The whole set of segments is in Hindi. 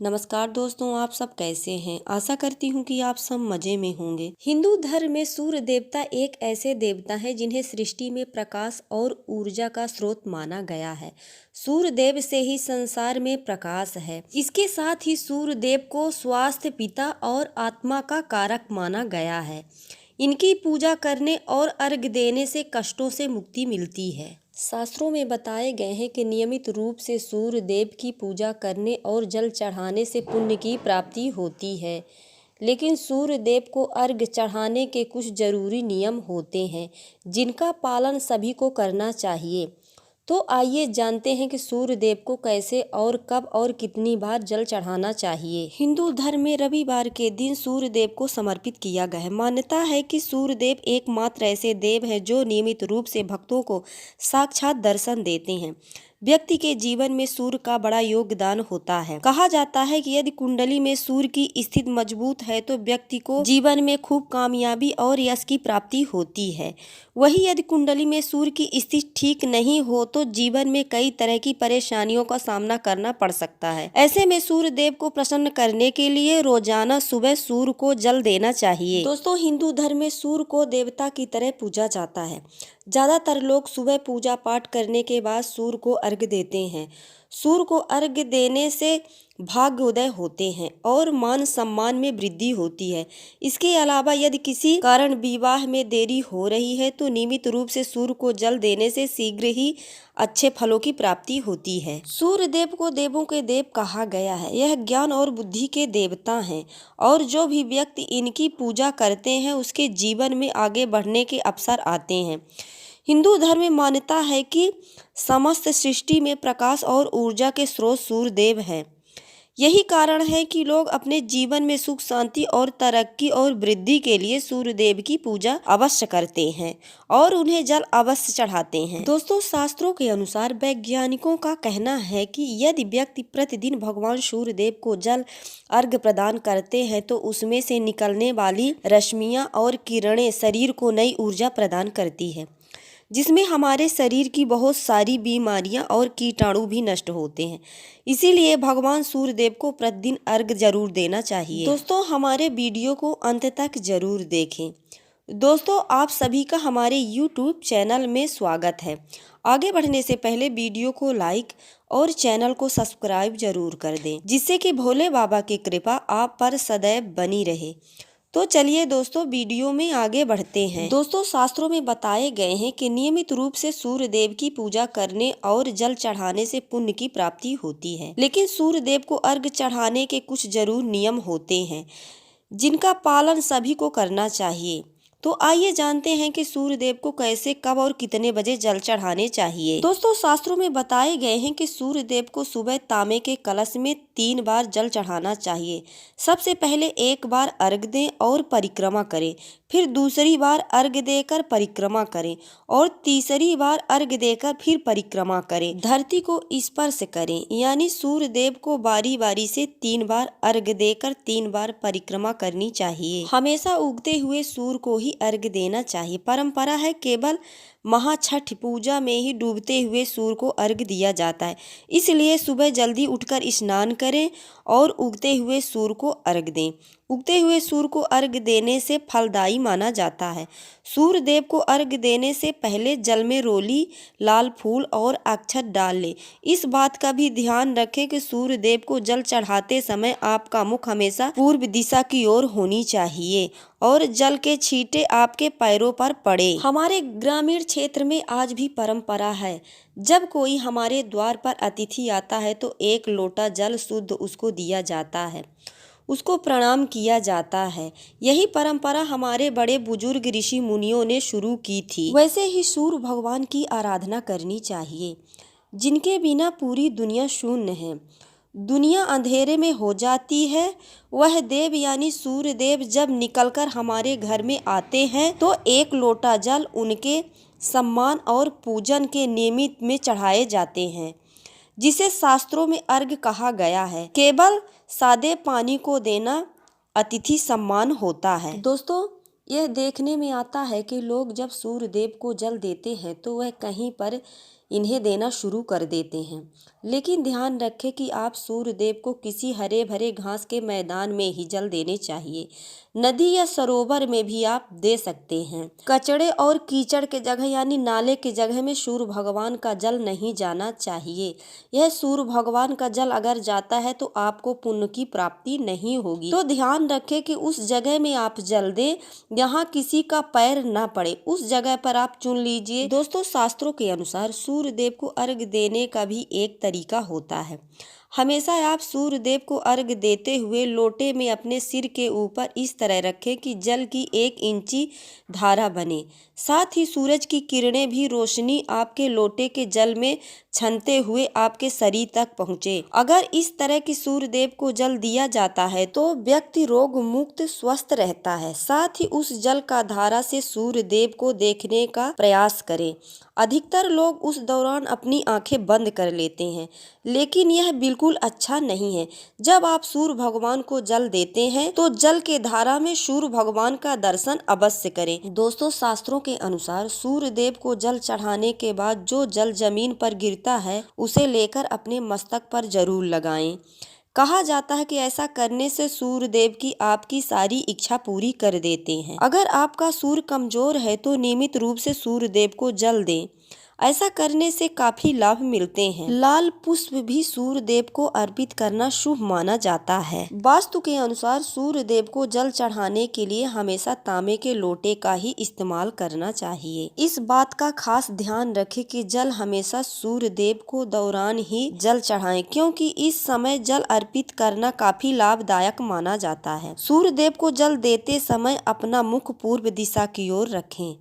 नमस्कार दोस्तों, आप सब कैसे हैं। आशा करती हूँ कि आप सब मजे में होंगे। हिंदू धर्म में सूर्य देवता एक ऐसे देवता हैं जिन्हें सृष्टि में प्रकाश और ऊर्जा का स्रोत माना गया है। सूर्य देव से ही संसार में प्रकाश है। इसके साथ ही सूर्य देव को स्वास्थ्य, पिता और आत्मा का कारक माना गया है। इनकी पूजा करने और अर्घ्य देने से कष्टों से मुक्ति मिलती है। शास्त्रों में बताए गए हैं कि नियमित रूप से सूर्य देव की पूजा करने और जल चढ़ाने से पुण्य की प्राप्ति होती है। लेकिन सूर्य देव को अर्घ्य चढ़ाने के कुछ जरूरी नियम होते हैं जिनका पालन सभी को करना चाहिए। तो आइए जानते हैं कि सूर्य देव को कैसे और कब और कितनी बार जल चढ़ाना चाहिए। हिंदू धर्म में रविवार के दिन सूर्य देव को समर्पित किया गया है। मान्यता है कि सूर्य देव एकमात्र ऐसे देव हैं जो नियमित रूप से भक्तों को साक्षात दर्शन देते हैं। व्यक्ति के जीवन में सूर्य का बड़ा योगदान होता है। कहा जाता है कि यदि कुंडली में सूर्य की स्थिति मजबूत है तो व्यक्ति को जीवन में खूब कामयाबी और यश की प्राप्ति होती है। वही यदि कुंडली में सूर्य की स्थिति ठीक नहीं हो तो जीवन में कई तरह की परेशानियों का सामना करना पड़ सकता है। ऐसे में सूर्य देव को प्रसन्न करने के लिए रोजाना सुबह सूर्य को जल देना चाहिए। दोस्तों, हिंदू धर्म में सूर्य को देवता की तरह पूजा जाता है। ज्यादातर लोग सुबह पूजा पाठ करने के बाद सूर्य को अर्घ्य देते हैं। सूर्य को अर्घ्य देने से भाग्योदय होते हैं और मान सम्मान में वृद्धि होती है। इसके अलावा यदि किसी कारण विवाह में देरी हो रही है तो नियमित रूप से सूर्य को जल देने से शीघ्र ही अच्छे फलों की प्राप्ति होती है। सूर्य देव को देवों के देव कहा गया है। यह ज्ञान और बुद्धि के देवता हैं और जो भी व्यक्ति इनकी पूजा करते हैं उसके जीवन में आगे बढ़ने के अवसर आते हैं। हिंदू धर्म में मान्यता है कि समस्त सृष्टि में प्रकाश और ऊर्जा के स्रोत सूर्य देव हैं। यही कारण है कि लोग अपने जीवन में सुख, शांति और तरक्की और वृद्धि के लिए सूर्य देव की पूजा अवश्य करते हैं और उन्हें जल अवश्य चढ़ाते हैं। दोस्तों, शास्त्रों के अनुसार वैज्ञानिकों का कहना है कि यदि व्यक्ति प्रतिदिन भगवान सूर्य देव को जल अर्घ्य प्रदान करते हैं तो उसमें से निकलने वाली रश्मियां और किरणें शरीर को नई ऊर्जा प्रदान करती है, जिसमें हमारे शरीर की बहुत सारी बीमारियां और कीटाणु भी नष्ट होते हैं। इसीलिए भगवान सूर्य देव को प्रतिदिन अर्घ्य जरूर देना चाहिए। दोस्तों, हमारे वीडियो को अंत तक जरूर देखें। दोस्तों, आप सभी का हमारे YouTube चैनल में स्वागत है। आगे बढ़ने से पहले वीडियो को लाइक और चैनल को सब्सक्राइब जरूर कर दें, जिससे कि भोले बाबा की कृपा आप पर सदैव बनी रहे। तो चलिए दोस्तों, वीडियो में आगे बढ़ते हैं। दोस्तों, शास्त्रों में बताए गए हैं कि नियमित रूप से सूर्य देव की पूजा करने और जल चढ़ाने से पुण्य की प्राप्ति होती है। लेकिन सूर्य देव को अर्घ्य चढ़ाने के कुछ जरूर नियम होते हैं जिनका पालन सभी को करना चाहिए। तो आइए जानते हैं कि सूर्य देव को कैसे, कब और कितने बजे जल चढ़ाने चाहिए। दोस्तों, शास्त्रों में बताए गए हैं कि सूर्य देव को सुबह तांबे के कलश में 3 बार जल चढ़ाना चाहिए। सबसे पहले एक बार अर्घ्य दें और परिक्रमा करें, फिर दूसरी बार अर्घ्य देकर परिक्रमा करें और तीसरी बार अर्घ्य देकर फिर परिक्रमा करें। धरती को स्पर्श करें, यानी सूर्य देव को बारी बारी से 3 बार अर्घ्य देकर 3 बार परिक्रमा करनी चाहिए। हमेशा उगते हुए सूर्य को ही अर्घ्य देना चाहिए। परंपरा है केवल महाछठ पूजा में ही डूबते हुए सूर्य को अर्घ्य दिया जाता है। इसलिए सुबह जल्दी उठकर स्नान करें और उगते हुए सूर्य को अर्घ्य दें। उगते हुए सूर्य को अर्घ्य देने से फलदायी माना जाता है। सूर्य देव को अर्घ्य देने से पहले जल में रोली, लाल फूल और अक्षत डाल लें। इस बात का भी ध्यान रखें कि सूर्य देव को जल चढ़ाते समय आपका मुख हमेशा पूर्व दिशा की ओर होनी चाहिए और जल के छींटे आपके पैरों पर पड़े। हमारे ग्रामीण क्षेत्र में आज भी परंपरा है, जब कोई हमारे द्वार पर अतिथि आता है तो 1 लोटा जल शुद्ध उसको दिया जाता है, उसको प्रणाम किया जाता है। यही परंपरा हमारे बड़े बुजुर्ग ऋषि मुनियों ने शुरू की थी। वैसे ही सूर्य भगवान की आराधना करनी चाहिए, जिनके बिना पूरी दुनिया शून्य है, दुनिया अंधेरे में हो जाती है। वह देव यानी सूर्य देव जब निकलकर हमारे घर में आते हैं तो 1 लोटा जल उनके सम्मान और पूजन के निमित्त में चढ़ाए जाते हैं, जिसे शास्त्रों में अर्घ्य कहा गया है। केवल सादे पानी को देना अतिथि सम्मान होता है। दोस्तों, यह देखने में आता है कि लोग जब सूर्य देव को जल देते हैं तो वह कहीं पर इन्हें देना शुरू कर देते हैं, लेकिन ध्यान रखें कि आप सूर्य देव को किसी हरे भरे घास के मैदान में ही जल देने चाहिए। नदी या सरोवर में भी आप दे सकते हैं। कचड़े और कीचड़ के जगह यानी नाले के जगह में सूर्य भगवान का जल नहीं जाना चाहिए। यह सूर्य भगवान का जल अगर जाता है तो आपको पुण्य की प्राप्ति नहीं होगी। तो ध्यान रखें कि उस जगह में आप जल दें यहाँ किसी का पैर न पड़े, उस जगह पर आप चुन लीजिए। दोस्तों, शास्त्रों के अनुसार सूर्य देव को अर्घ्य देने का भी एक तरीका होता है। हमेशा आप सूर्य देव को अर्घ्य देते हुए लोटे में अपने सिर के ऊपर इस तरह रखें कि जल की 1 इंची धारा बने। साथ ही सूरज की किरणें भी रोशनी आपके लोटे के जल में छनते हुए आपके शरीर तक पहुँचे। अगर इस तरह की सूर्य देव को जल दिया जाता है तो व्यक्ति रोग मुक्त स्वस्थ रहता है। साथ ही उस जल का धारा से सूर्य देव को देखने का प्रयास करें। अधिकतर लोग उस दौरान अपनी आंखें बंद कर लेते हैं, लेकिन यह बिल्कुल अच्छा नहीं है। जब आप सूर्य भगवान को जल देते हैं तो जल के धारा में सूर्य भगवान का दर्शन अवश्य करें। दोस्तों, शास्त्रों के अनुसार सूर्य देव को जल चढ़ाने के बाद जो जल जमीन पर गिरता है उसे लेकर अपने मस्तक पर जरूर लगाएं। कहा जाता है कि ऐसा करने से सूर्य देव की आपकी सारी इच्छा पूरी कर देते हैं। अगर आपका सूर्य कमजोर है तो नियमित रूप से सूर्य देव को जल दें। ऐसा करने से काफी लाभ मिलते हैं। लाल पुष्प भी सूर्य देव को अर्पित करना शुभ माना जाता है। वास्तु के अनुसार सूर्य देव को जल चढ़ाने के लिए हमेशा तांबे के लोटे का ही इस्तेमाल करना चाहिए। इस बात का खास ध्यान रखें कि जल हमेशा सूर्य देव को दौरान ही जल चढ़ाएं, क्योंकि इस समय जल अर्पित करना काफी लाभदायक माना जाता है। सूर्य देव को जल देते समय अपना मुख पूर्व दिशा की ओर रखें।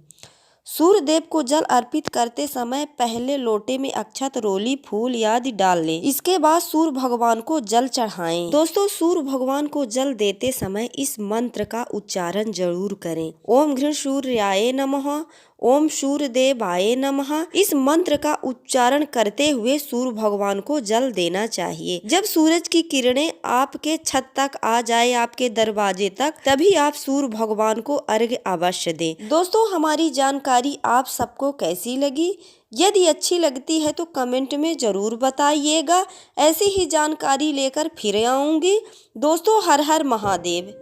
सूर्य देव को जल अर्पित करते समय पहले लोटे में अक्षत, रोली, फूल आदि डाल लें। इसके बाद सूर्य भगवान को जल चढ़ाएं। दोस्तों, सूर्य भगवान को जल देते समय इस मंत्र का उच्चारण जरूर करें। ओम घृ सूर्याय नमः, ओम सूर्य देवाय नमः। इस मंत्र का उच्चारण करते हुए सूर्य भगवान को जल देना चाहिए। जब सूरज की किरणें आपके छत तक आ जाए, आपके दरवाजे तक, तभी आप सूर्य भगवान को अर्घ्य अवश्य दें। दोस्तों, हमारी जानकारी आप सबको कैसी लगी? यदि अच्छी लगती है तो कमेंट में जरूर बताइएगा। ऐसी ही जानकारी लेकर फिर आऊंगी। दोस्तों, हर हर महादेव।